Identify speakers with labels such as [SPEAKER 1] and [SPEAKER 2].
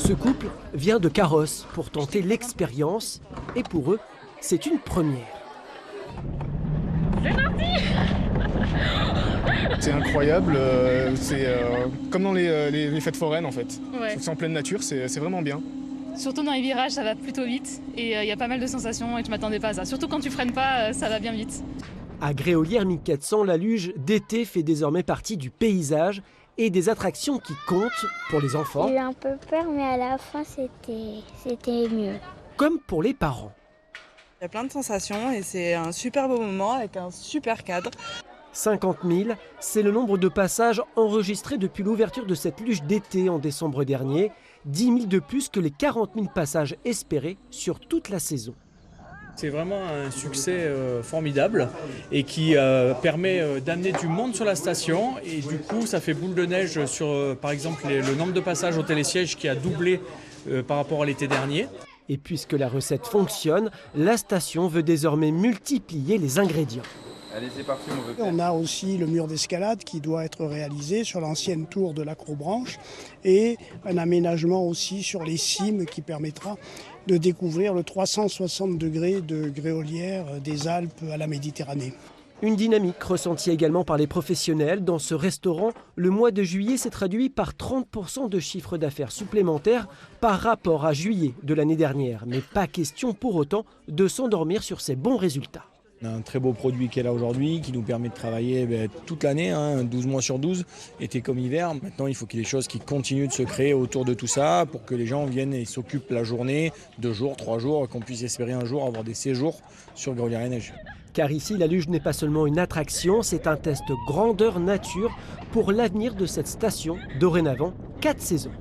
[SPEAKER 1] Ce couple vient de Carrosse pour tenter l'expérience et pour eux, c'est une première.
[SPEAKER 2] C'est parti!
[SPEAKER 3] C'est incroyable, c'est comme dans les fêtes foraines en fait.
[SPEAKER 2] Ouais.
[SPEAKER 3] C'est en pleine nature, c'est vraiment bien.
[SPEAKER 2] Surtout dans les virages, ça va plutôt vite et il y a pas mal de sensations et je m'attendais pas à ça. Surtout quand tu freines pas, ça va bien vite.
[SPEAKER 1] À Gréolières 1400, la luge d'été fait désormais partie du paysage et des attractions qui comptent pour les enfants,
[SPEAKER 4] J'ai eu un peu peur, mais à la fin, c'était mieux.
[SPEAKER 1] comme pour les parents.
[SPEAKER 5] Il y a plein de sensations et c'est un super beau moment avec un super cadre.
[SPEAKER 1] 50 000, c'est le nombre de passages enregistrés depuis l'ouverture de cette luge d'été en décembre dernier. 10 000 de plus que les 40 000 passages espérés sur toute la saison.
[SPEAKER 6] C'est vraiment un succès formidable et qui permet d'amener du monde sur la station et du coup ça fait boule de neige sur par exemple le nombre de passages au télésiège qui a doublé par rapport à l'été dernier.
[SPEAKER 1] Et puisque la recette fonctionne, la station veut désormais multiplier les ingrédients.
[SPEAKER 7] Allez, c'est parti, on veut.
[SPEAKER 8] On a aussi le mur d'escalade qui doit être réalisé sur l'ancienne tour de l'Acrobranche et un aménagement aussi sur les cimes qui permettra de découvrir le 360 degrés de Gréolières des Alpes à la Méditerranée.
[SPEAKER 1] Une dynamique ressentie également par les professionnels. Dans ce restaurant, le mois de juillet s'est traduit par 30% de chiffre d'affaires supplémentaire par rapport à juillet de l'année dernière. Mais pas question pour autant de s'endormir sur ces bons résultats.
[SPEAKER 9] On a un très beau produit qui est là aujourd'hui, qui nous permet de travailler toute l'année, 12 mois sur 12, été comme hiver. Maintenant, il faut qu'il y ait des choses qui continuent de se créer autour de tout ça pour que les gens viennent et s'occupent la journée, 2 jours, 3 jours, qu'on puisse espérer un jour avoir des séjours sur Gréolières-et-Neige.
[SPEAKER 1] Car ici, la luge n'est pas seulement une attraction, c'est un test grandeur nature pour l'avenir de cette station. Dorénavant, 4 saisons.